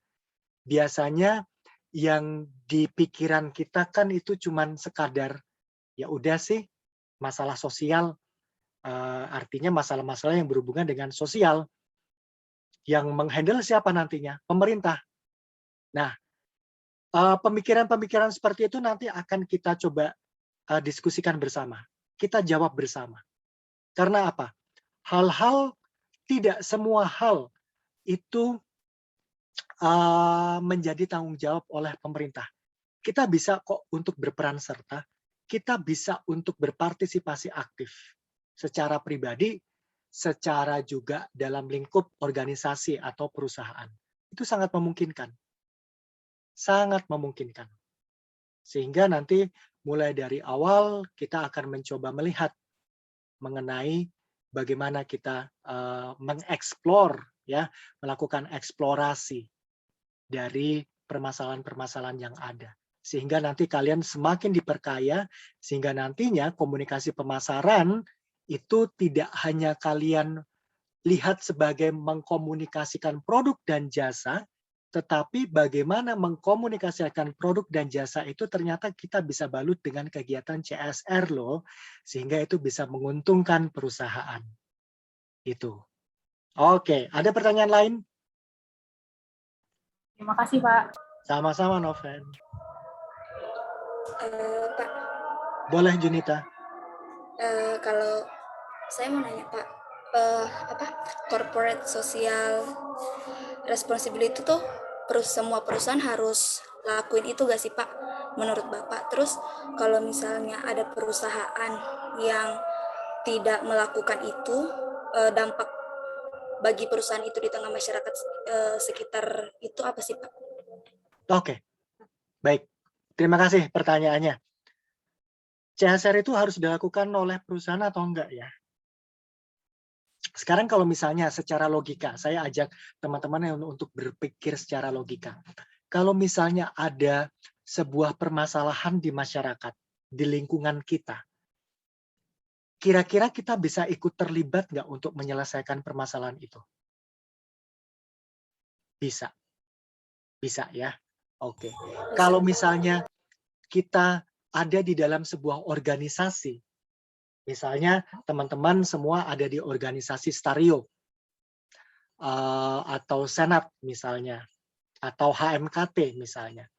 biasanya yang di pikiran kita kan itu cuman sekadar, ya udah sih, masalah sosial, artinya masalah-masalah yang berhubungan dengan sosial. Yang menghandle siapa nantinya? Pemerintah. Nah, pemikiran-pemikiran seperti itu nanti akan kita coba diskusikan bersama. Kita jawab bersama. Karena apa? Tidak semua hal itu menjadi tanggung jawab oleh pemerintah. Kita bisa kok untuk berperan serta, kita bisa untuk berpartisipasi aktif secara pribadi, secara juga dalam lingkup organisasi atau perusahaan. Itu sangat memungkinkan. Sangat memungkinkan. Sehingga nanti mulai dari awal kita akan mencoba melihat mengenai bagaimana kita mengeksplor, ya, melakukan eksplorasi dari permasalahan-permasalahan yang ada. Sehingga nanti kalian semakin diperkaya, sehingga nantinya komunikasi pemasaran itu tidak hanya kalian lihat sebagai mengkomunikasikan produk dan jasa, tetapi bagaimana mengkomunikasikan produk dan jasa itu ternyata kita bisa balut dengan kegiatan CSR loh, sehingga itu bisa menguntungkan perusahaan. Itu. Oke, ada pertanyaan lain? Terima kasih, Pak. Sama-sama, Noven. Pak, Boleh, Junita. kalau saya mau nanya Pak, apa corporate social responsibility tuh semua perusahaan harus lakuin itu gak sih Pak, menurut Bapak? Terus kalau misalnya ada perusahaan yang tidak melakukan itu, dampak bagi perusahaan itu di tengah masyarakat sekitar itu apa sih Pak? Oke, baik. Terima kasih pertanyaannya. CSR itu harus dilakukan oleh perusahaan atau enggak ya? Sekarang kalau misalnya secara logika, saya ajak teman-teman untuk berpikir secara logika. Kalau misalnya ada sebuah permasalahan di masyarakat, di lingkungan kita, kira-kira kita bisa ikut terlibat nggak untuk menyelesaikan permasalahan itu? Bisa. Bisa ya? Oke. Kalau misalnya kita ada di dalam sebuah organisasi, misalnya teman-teman semua ada di organisasi Stario, atau Senat misalnya, atau HMKT misalnya.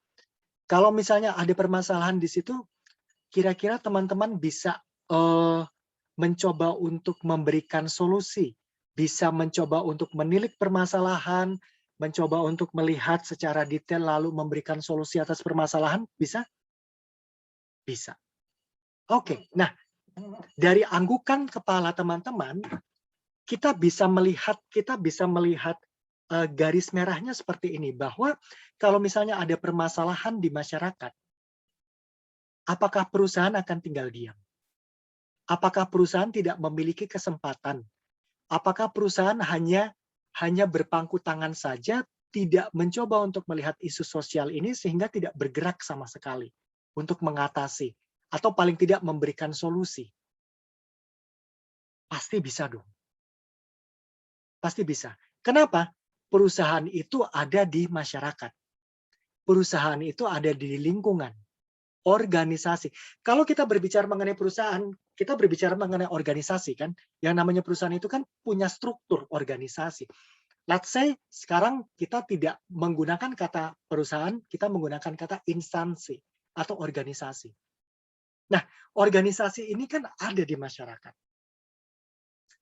Kalau misalnya ada permasalahan di situ, kira-kira teman-teman bisa mencoba untuk memberikan solusi, bisa mencoba untuk menilik permasalahan, mencoba untuk melihat secara detail lalu memberikan solusi atas permasalahan, bisa? Bisa. Oke, nah dari anggukan kepala teman-teman, kita bisa melihat garis merahnya seperti ini, bahwa kalau misalnya ada permasalahan di masyarakat, apakah perusahaan akan tinggal diam? Apakah perusahaan tidak memiliki kesempatan? Apakah perusahaan hanya berpangku tangan saja, tidak mencoba untuk melihat isu sosial ini sehingga tidak bergerak sama sekali untuk mengatasi atau paling tidak memberikan solusi? Pasti bisa dong. Pasti bisa. Kenapa? Perusahaan itu ada di masyarakat. Perusahaan itu ada di lingkungan, organisasi. Kalau kita berbicara mengenai perusahaan, kita berbicara mengenai organisasi kan. Yang namanya perusahaan itu kan punya struktur organisasi. Let's say sekarang kita tidak menggunakan kata perusahaan, kita menggunakan kata instansi atau organisasi. Nah, organisasi ini kan ada di masyarakat.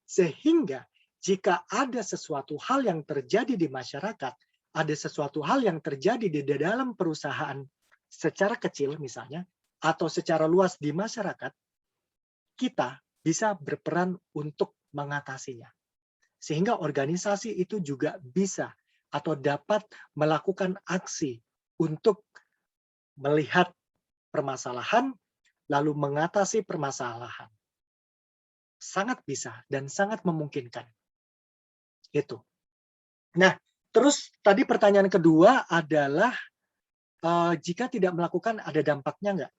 Sehingga jika ada sesuatu hal yang terjadi di masyarakat, ada sesuatu hal yang terjadi di dalam perusahaan secara kecil misalnya, atau secara luas di masyarakat, kita bisa berperan untuk mengatasinya. Sehingga organisasi itu juga bisa atau dapat melakukan aksi untuk melihat permasalahan, lalu mengatasi permasalahan. Sangat bisa dan sangat memungkinkan. Itu. Nah, terus tadi pertanyaan kedua adalah, jika tidak melakukan ada dampaknya nggak?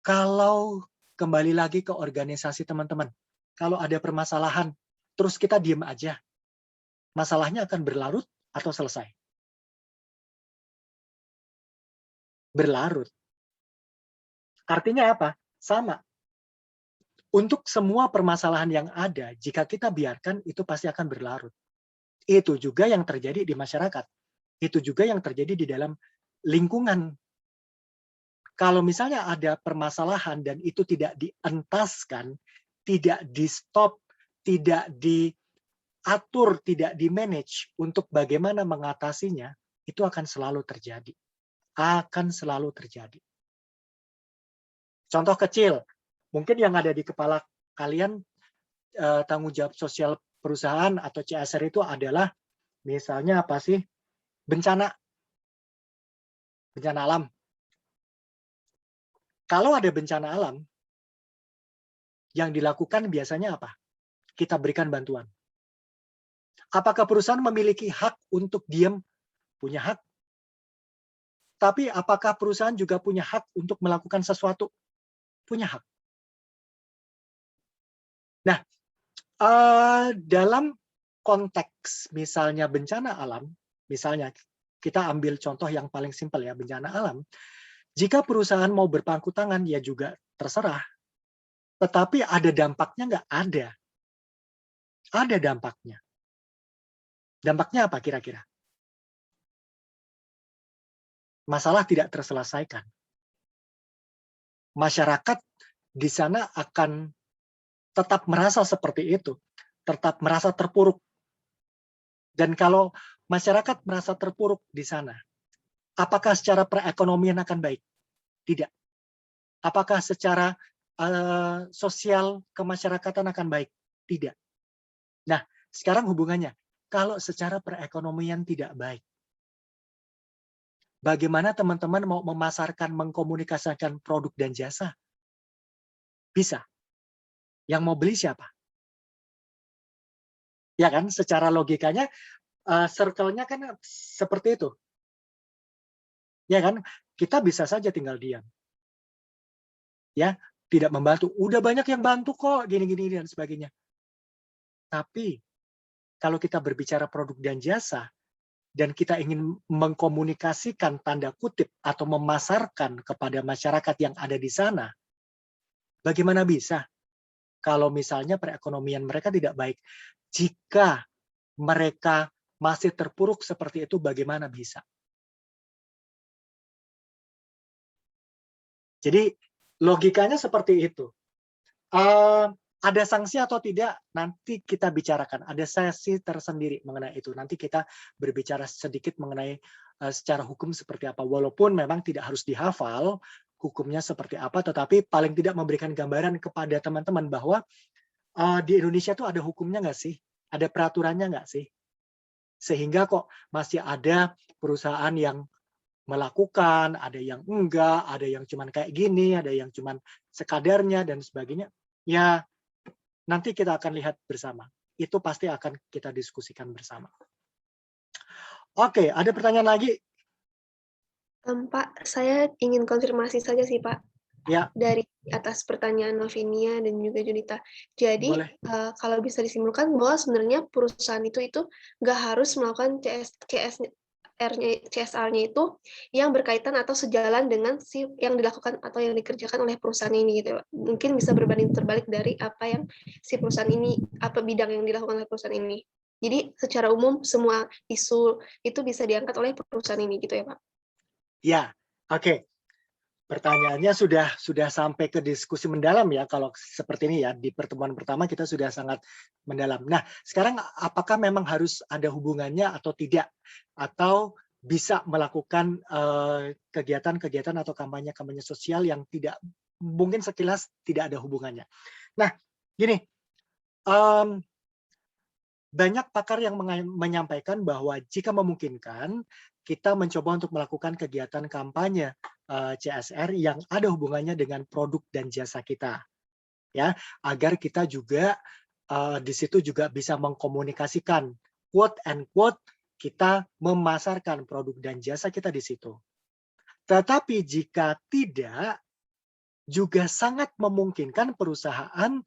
Kalau kembali lagi ke organisasi teman-teman, kalau ada permasalahan, terus kita diam aja, masalahnya akan berlarut atau selesai? Berlarut. Artinya apa? Sama. Untuk semua permasalahan yang ada, jika kita biarkan, itu pasti akan berlarut. Itu juga yang terjadi di masyarakat. Itu juga yang terjadi di dalam lingkungan. Kalau misalnya ada permasalahan dan itu tidak dientaskan, tidak di-stop, tidak diatur, tidak di-manage untuk bagaimana mengatasinya, itu akan selalu terjadi. Akan selalu terjadi. Contoh kecil, mungkin yang ada di kepala kalian, tanggung jawab sosial perusahaan atau CSR itu adalah misalnya apa sih? Bencana alam. Kalau ada bencana alam, yang dilakukan biasanya apa? Kita berikan bantuan. Apakah perusahaan memiliki hak untuk diam? Punya hak. Tapi apakah perusahaan juga punya hak untuk melakukan sesuatu? Punya hak. Nah, dalam konteks misalnya bencana alam, misalnya kita ambil contoh yang paling simpel ya, bencana alam. Jika perusahaan mau berpangku tangan, ya juga terserah. Tetapi ada dampaknya nggak? Ada. Ada dampaknya. Dampaknya apa kira-kira? Masalah tidak terselesaikan. Masyarakat di sana akan tetap merasa seperti itu, tetap merasa terpuruk. Dan kalau masyarakat merasa terpuruk di sana, apakah secara perekonomian akan baik? Tidak. Apakah secara sosial kemasyarakatan akan baik? Tidak. Nah, sekarang hubungannya, kalau secara perekonomian tidak baik, bagaimana teman-teman mau memasarkan, mengkomunikasikan produk dan jasa? Bisa. Yang mau beli siapa? Ya kan, secara logikanya, circle-nya kan seperti itu. Ya kan, kita bisa saja tinggal diam. Ya, tidak membantu. Udah banyak yang bantu kok, gini-gini dan sebagainya. Tapi, kalau kita berbicara produk dan jasa, dan kita ingin mengkomunikasikan tanda kutip atau memasarkan kepada masyarakat yang ada di sana, bagaimana bisa kalau misalnya perekonomian mereka tidak baik? Jika mereka masih terpuruk seperti itu, bagaimana bisa? Jadi logikanya seperti itu. Ada sanksi atau tidak, nanti kita bicarakan. Ada sesi tersendiri mengenai itu. Nanti kita berbicara sedikit mengenai secara hukum seperti apa. Walaupun memang tidak harus dihafal hukumnya seperti apa, tetapi paling tidak memberikan gambaran kepada teman-teman bahwa di Indonesia tuh ada hukumnya nggak sih? Ada peraturannya nggak sih? Sehingga kok masih ada perusahaan yang melakukan, ada yang enggak, ada yang cuman kayak gini, ada yang cuman sekadarnya dan sebagainya. Ya, nanti kita akan lihat bersama. Itu pasti akan kita diskusikan bersama. Oke, ada pertanyaan lagi? Pak, saya ingin konfirmasi saja sih, Pak. Ya. Dari atas pertanyaan Novinia dan juga Junita. Jadi, kalau bisa disimpulkan bahwa sebenarnya perusahaan itu nggak harus melakukan CSR-nya itu yang berkaitan atau sejalan dengan yang dilakukan atau yang dikerjakan oleh perusahaan ini gitu. Mungkin bisa berbanding terbalik dari apa yang si perusahaan ini, apa bidang yang dilakukan oleh perusahaan ini. Jadi secara umum semua isu itu bisa diangkat oleh perusahaan ini gitu ya, Pak? Ya, oke. Pertanyaannya sudah sampai ke diskusi mendalam ya kalau seperti ini ya. Di pertemuan pertama kita sudah sangat mendalam. Nah, sekarang apakah memang harus ada hubungannya atau tidak? Atau bisa melakukan kegiatan-kegiatan atau kampanye-kampanye sosial yang tidak mungkin sekilas tidak ada hubungannya. Nah, gini, banyak pakar yang menyampaikan bahwa jika memungkinkan, kita mencoba untuk melakukan kegiatan kampanye CSR yang ada hubungannya dengan produk dan jasa kita, ya, agar kita juga di situ juga bisa mengkomunikasikan quote and quote kita memasarkan produk dan jasa kita di situ. Tetapi jika tidak, juga sangat memungkinkan perusahaan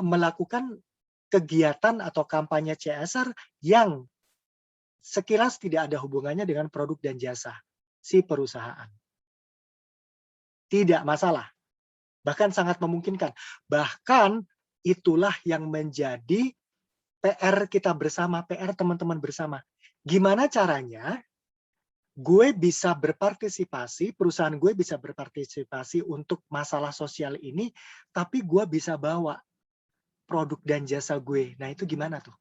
melakukan kegiatan atau kampanye CSR yang sekilas tidak ada hubungannya dengan produk dan jasa si perusahaan. Tidak masalah. Bahkan sangat memungkinkan. Bahkan itulah yang menjadi PR kita bersama, PR teman-teman bersama. Gimana caranya gue bisa berpartisipasi, perusahaan gue bisa berpartisipasi untuk masalah sosial ini, tapi gue bisa bawa produk dan jasa gue. Nah, itu gimana tuh?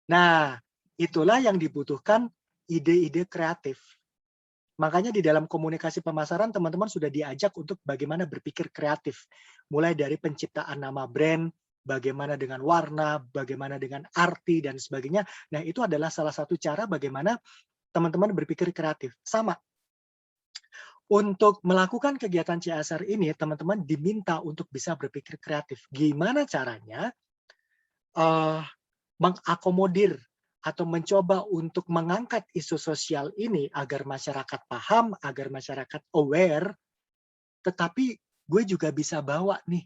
Nah, itulah yang dibutuhkan ide-ide kreatif. Makanya di dalam komunikasi pemasaran, teman-teman sudah diajak untuk bagaimana berpikir kreatif. Mulai dari penciptaan nama brand, bagaimana dengan warna, bagaimana dengan arti, dan sebagainya. Nah, itu adalah salah satu cara bagaimana teman-teman berpikir kreatif. Sama. Untuk melakukan kegiatan CSR ini, teman-teman diminta untuk bisa berpikir kreatif. Gimana caranya mengakomodir atau mencoba untuk mengangkat isu sosial ini agar masyarakat paham, agar masyarakat aware, tetapi gue juga bisa bawa nih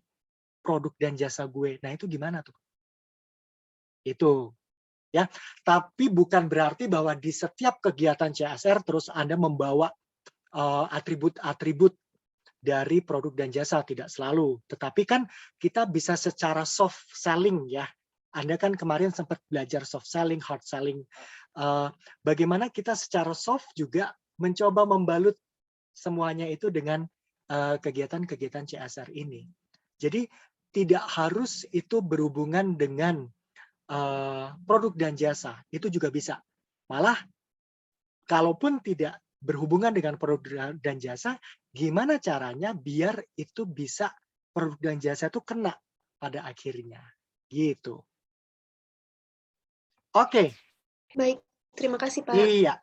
produk dan jasa gue. Nah, itu gimana tuh? Itu. Ya, tapi bukan berarti bahwa di setiap kegiatan CSR terus Anda membawa atribut-atribut dari produk dan jasa, tidak selalu. Tetapi kan kita bisa secara soft selling ya. Anda kan kemarin sempat belajar soft selling, hard selling. Bagaimana kita secara soft juga mencoba membalut semuanya itu dengan kegiatan-kegiatan CSR ini. Jadi tidak harus itu berhubungan dengan produk dan jasa, itu juga bisa. Malah kalaupun tidak berhubungan dengan produk dan jasa, gimana caranya biar itu bisa produk dan jasa itu kena pada akhirnya. Gitu. Oke. Baik, terima kasih Pak. Iya.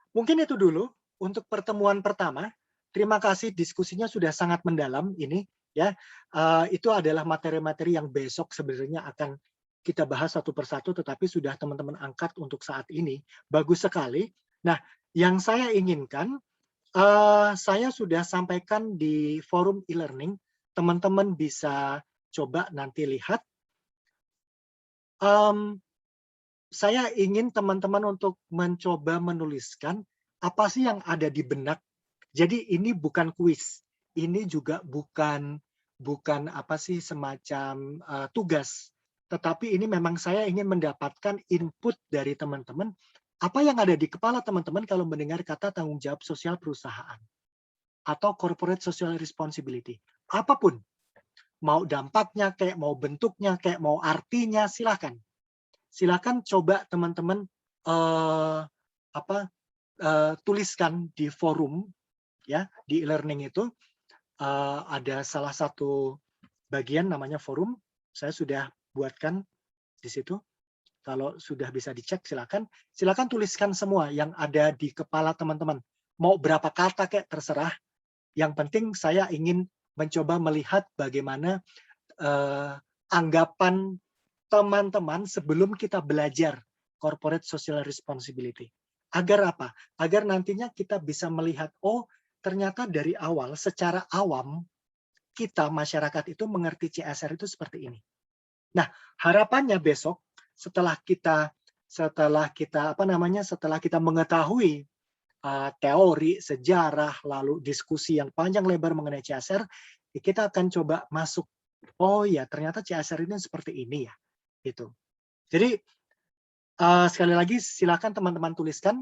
Mungkin itu dulu untuk pertemuan pertama. Terima kasih, diskusinya sudah sangat mendalam ini. Ya, itu adalah materi-materi yang besok sebenarnya akan kita bahas satu persatu, tetapi sudah teman-teman angkat untuk saat ini. Bagus sekali. Nah, yang saya inginkan, saya sudah sampaikan di forum e-learning, teman-teman bisa coba nanti lihat. Saya ingin teman-teman untuk mencoba menuliskan apa sih yang ada di benak. Jadi ini bukan kuis, ini juga bukan apa sih semacam tugas. Tetapi ini memang saya ingin mendapatkan input dari teman-teman, apa yang ada di kepala teman-teman kalau mendengar kata tanggung jawab sosial perusahaan atau corporate social responsibility. Apapun, mau dampaknya kayak, mau bentuknya kayak, mau artinya, silakan. Silakan coba teman-teman tuliskan di forum ya, di e-learning itu ada salah satu bagian namanya forum. Saya sudah buatkan di situ. Kalau sudah bisa dicek silakan tuliskan semua yang ada di kepala teman-teman. Mau berapa kata kayak terserah. Yang penting saya ingin mencoba melihat bagaimana anggapan teman-teman sebelum kita belajar corporate social responsibility. Agar apa? Agar nantinya kita bisa melihat, oh ternyata dari awal, secara awam, kita masyarakat itu mengerti CSR itu seperti ini. Nah, harapannya besok setelah kita mengetahui teori, sejarah, lalu diskusi yang panjang lebar mengenai CSR, kita akan coba masuk, oh ya ternyata CSR ini seperti ini ya. Gitu. Jadi sekali lagi silakan teman-teman tuliskan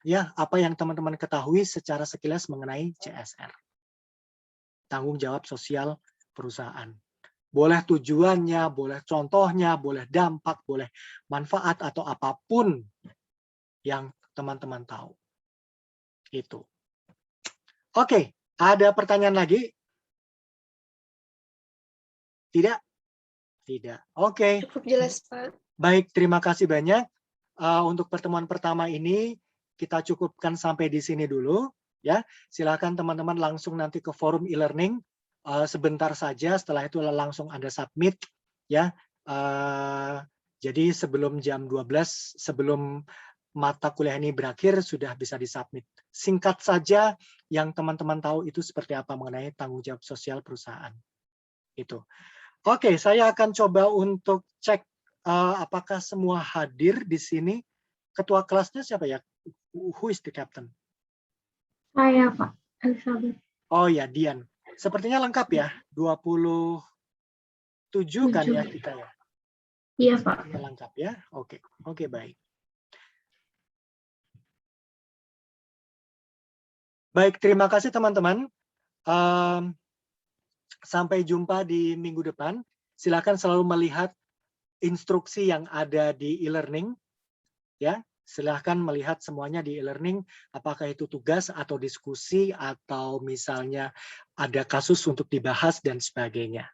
ya apa yang teman-teman ketahui secara sekilas mengenai CSR. Tanggung jawab sosial perusahaan. Boleh tujuannya, boleh contohnya, boleh dampak, boleh manfaat atau apapun yang teman-teman tahu. Itu. Oke, ada pertanyaan lagi? Tidak? Tidak. Oke. Cukup jelas, Pak. Baik, terima kasih banyak. Untuk pertemuan pertama ini kita cukupkan sampai di sini dulu. Ya, silakan teman-teman langsung nanti ke forum e-learning sebentar saja. Setelah itu langsung Anda submit. Ya, jadi sebelum jam 12, sebelum mata kuliah ini berakhir sudah bisa disubmit. Singkat saja yang teman-teman tahu itu seperti apa mengenai tanggung jawab sosial perusahaan. Itu. Oke, saya akan coba untuk cek apakah semua hadir di sini. Ketua kelasnya siapa ya? Who is the captain? Saya, Pak. Elizabeth. Oh ya, Dian. Sepertinya lengkap ya. 27 kan ya kita ya? Iya, Pak. Sepertinya lengkap ya. Oke, oke baik. Baik, terima kasih teman-teman. Sampai jumpa di minggu depan. Silakan selalu melihat instruksi yang ada di e-learning. Ya, silahkan melihat semuanya di e-learning, apakah itu tugas atau diskusi atau misalnya ada kasus untuk dibahas dan sebagainya.